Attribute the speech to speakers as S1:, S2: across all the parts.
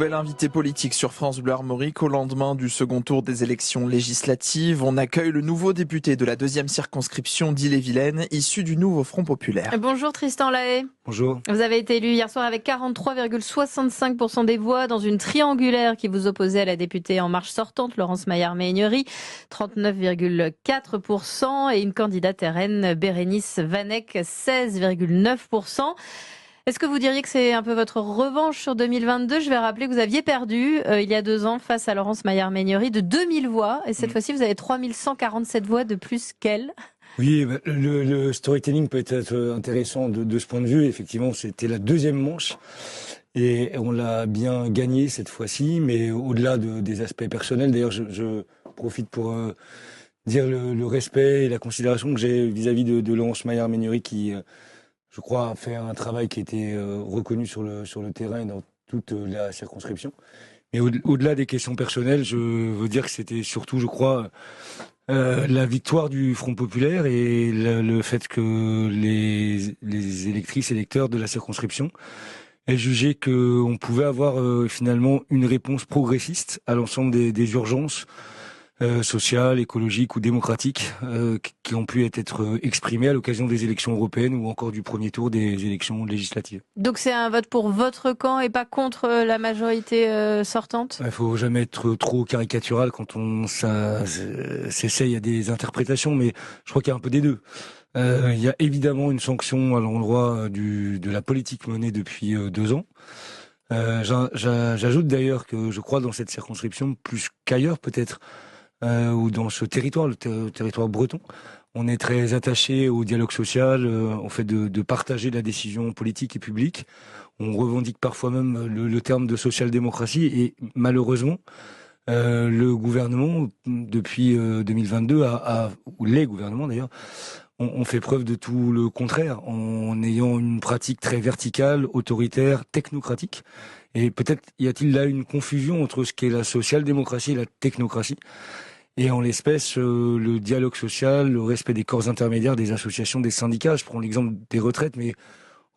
S1: Nouvel invité politique sur France Bleu Armorique. Au lendemain du second tour des élections législatives, on accueille le nouveau député de la 2e circonscription d'Ille-et-Vilaine, issu du nouveau Front Populaire.
S2: Bonjour Tristan Lahaye.
S3: Bonjour.
S2: Vous avez été élu hier soir avec 43,65% des voix dans une triangulaire qui vous opposait à la députée En Marche sortante, Laurence Maillard-Meignery, 39,4%, et une candidate RN, Bérénice Vanek, 16,9%. Est-ce que vous diriez que c'est un peu votre revanche sur 2022 ? Je vais rappeler que vous aviez perdu il y a 2 ans face à Laurence Maillard-Meignery de 2000 voix. Et cette fois-ci, vous avez 3147 voix de plus qu'elle.
S3: Oui, le storytelling peut être intéressant de ce point de vue. Effectivement, c'était la 2e manche et on l'a bien gagné cette fois-ci. Mais au-delà des aspects personnels, d'ailleurs, je profite pour dire le respect et la considération que j'ai vis-à-vis de Laurence Maillard-Meignery qui... je crois, a fait un travail qui a été reconnu sur le terrain et dans toute la circonscription. Mais au-delà des questions personnelles, je veux dire que c'était surtout, je crois, la victoire du Front Populaire et le fait que les électrices et électeurs de la circonscription aient jugé qu'on pouvait avoir finalement une réponse progressiste à l'ensemble des urgences sociales, écologiques ou démocratiques qui ont pu être exprimées à l'occasion des élections européennes ou encore du premier tour des élections législatives. Donc
S2: c'est un vote pour votre camp et pas contre la majorité sortante ?
S3: Il ne faut jamais être trop caricatural quand on s'essaye à des interprétations, mais je crois qu'il y a un peu des deux. Il y a évidemment une sanction à l'endroit de la politique menée depuis 2 ans. J'ajoute d'ailleurs que je crois dans cette circonscription, plus qu'ailleurs peut-être, ou dans ce territoire, le territoire breton, on est très attaché au dialogue social, au fait de partager la décision politique et publique. On revendique parfois même le terme de social-démocratie et malheureusement, le gouvernement, depuis 2022, ou les gouvernements d'ailleurs, ont fait preuve de tout le contraire, en ayant une pratique très verticale, autoritaire, technocratique. Et peut-être y a-t-il là une confusion entre ce qu'est la social-démocratie et la technocratie. Et en l'espèce, le dialogue social, le respect des corps intermédiaires, des associations, des syndicats. Je prends l'exemple des retraites, mais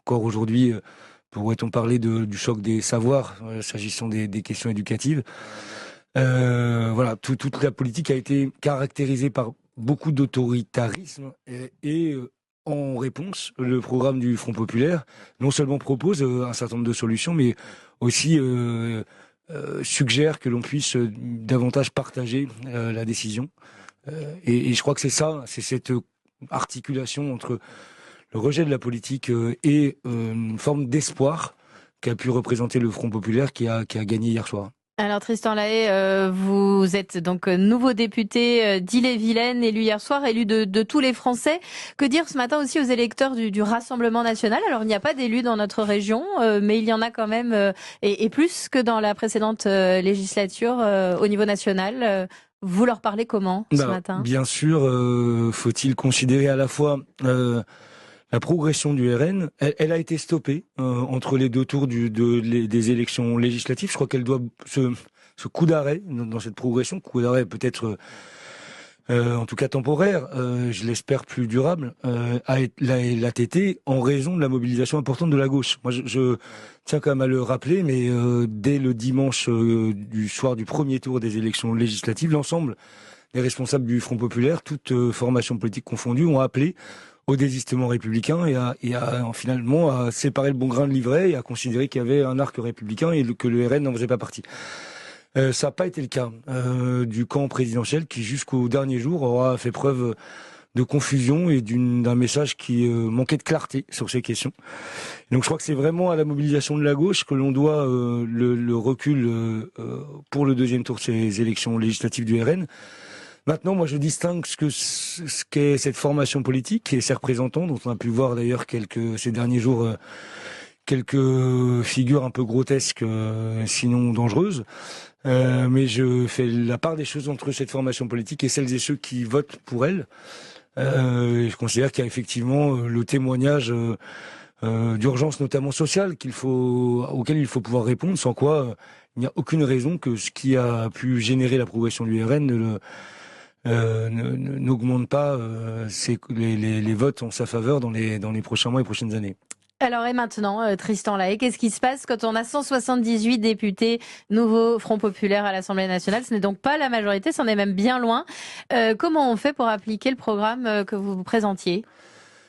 S3: encore aujourd'hui, pourrait-on parler du choc des savoirs, s'agissant des questions éducatives. Voilà, toute la politique a été caractérisée par beaucoup d'autoritarisme et en réponse, le programme du Front Populaire non seulement propose un certain nombre de solutions, mais aussi suggère que l'on puisse davantage partager la décision. Et je crois que c'est cette articulation entre le rejet de la politique et une forme d'espoir qu'a pu représenter le Front Populaire qui a gagné hier soir.
S2: Alors Tristan Lahaye, vous êtes donc nouveau député d'Ille-et-Vilaine, élu hier soir, élu de tous les Français. Que dire ce matin aussi aux électeurs du Rassemblement National ? Alors il n'y a pas d'élus dans notre région, mais il y en a quand même, et plus que dans la précédente législature au niveau national. Vous leur parlez comment ce matin ?
S3: Bien sûr, faut-il considérer à la fois... la progression du RN, elle a été stoppée entre les 2 tours des élections législatives. Je crois qu'elle doit ce coup d'arrêt dans cette progression, coup d'arrêt peut-être en tout cas temporaire, je l'espère plus durable, l'a été en raison de la mobilisation importante de la gauche. Moi, je tiens quand même à le rappeler, mais dès le dimanche du soir du premier tour des élections législatives, l'ensemble des responsables du Front Populaire, toutes formations politiques confondues, ont appelé au désistement républicain et finalement à séparer le bon grain de l'ivraie et à considérer qu'il y avait un arc républicain et que le RN n'en faisait pas partie. Ça n'a pas été le cas du camp présidentiel qui jusqu'au dernier jour aura fait preuve de confusion et d'un message qui manquait de clarté sur ces questions. Donc je crois que c'est vraiment à la mobilisation de la gauche que l'on doit le recul pour le 2e tour de ces élections législatives du RN. Maintenant, moi, je distingue ce qu'est cette formation politique et ses représentants, dont on a pu voir d'ailleurs ces derniers jours quelques figures un peu grotesques, sinon dangereuses. Mais je fais la part des choses entre cette formation politique et celles et ceux qui votent pour elle. Je considère qu'il y a effectivement le témoignage d'urgence, notamment sociale, auquel il faut pouvoir répondre, sans quoi il n'y a aucune raison que ce qui a pu générer la progression du RN n'augmente pas les votes en sa faveur dans les prochains mois et prochaines années.
S2: Alors et maintenant, Tristan Lahaye, qu'est-ce qui se passe quand on a 178 députés nouveau Front Populaire à l'Assemblée nationale? Ce n'est donc pas la majorité, c'en est même bien loin. Comment on fait pour appliquer le programme que vous présentiez?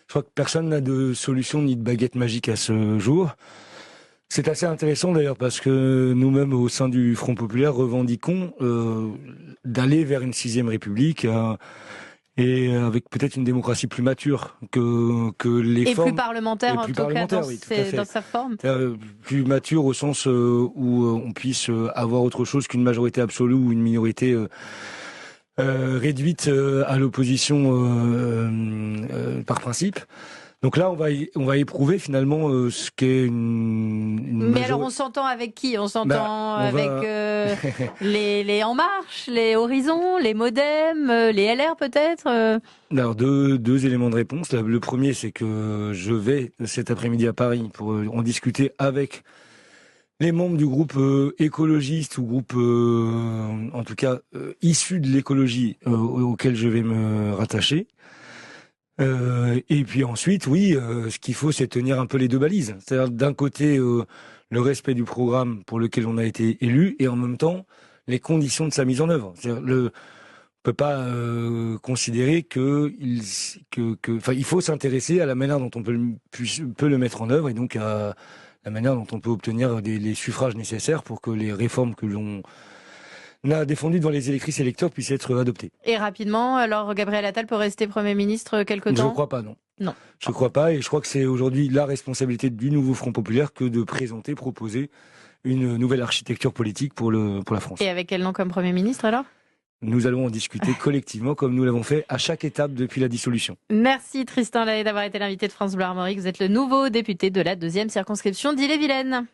S3: Je crois que personne n'a de solution ni de baguette magique à ce jour. C'est assez intéressant d'ailleurs parce que nous-mêmes au sein du Front Populaire revendiquons d'aller vers une 6e République et avec peut-être une démocratie plus mature que les
S2: Et
S3: formes...
S2: plus parlementaire, en tout cas,
S3: oui, tout à fait.
S2: dans sa forme.
S3: Plus mature au sens où on puisse avoir autre chose qu'une majorité absolue ou une minorité réduite à l'opposition par principe. Donc là, on va éprouver finalement ce qu'est une
S2: Mais alors, on s'entend avec qui? On s'entend avec les En Marche, les Horizons, les Modem, les LR peut-être
S3: Alors, deux éléments de réponse. Le premier, c'est que je vais cet après-midi à Paris pour en discuter avec les membres du groupe écologiste ou groupe, en tout cas, issu de l'écologie auquel je vais me rattacher. Et puis ensuite, oui, ce qu'il faut, c'est tenir un peu les deux balises. C'est-à-dire d'un côté le respect du programme pour lequel on a été élu, et en même temps les conditions de sa mise en œuvre. C'est-à-dire on peut pas considérer il faut s'intéresser à la manière dont on peut le mettre en œuvre, et donc à la manière dont on peut obtenir les suffrages nécessaires pour que les réformes que l'on a défendu devant les électrices et électeurs puisse être adopté.
S2: Et rapidement, alors Gabriel Attal peut rester Premier ministre quelque temps?
S3: Je ne crois pas, non.
S2: Non.
S3: Je ne crois pas, et je crois que c'est aujourd'hui la responsabilité du nouveau Front Populaire que de proposer une nouvelle architecture politique pour la France.
S2: Et avec quel nom comme Premier ministre alors?
S3: Nous allons en discuter collectivement comme nous l'avons fait à chaque étape depuis la dissolution.
S2: Merci Tristan Lahaye d'avoir été l'invité de France Bleu Armorique. Vous êtes le nouveau député de la 2e circonscription d'Ille-et-Vilaine.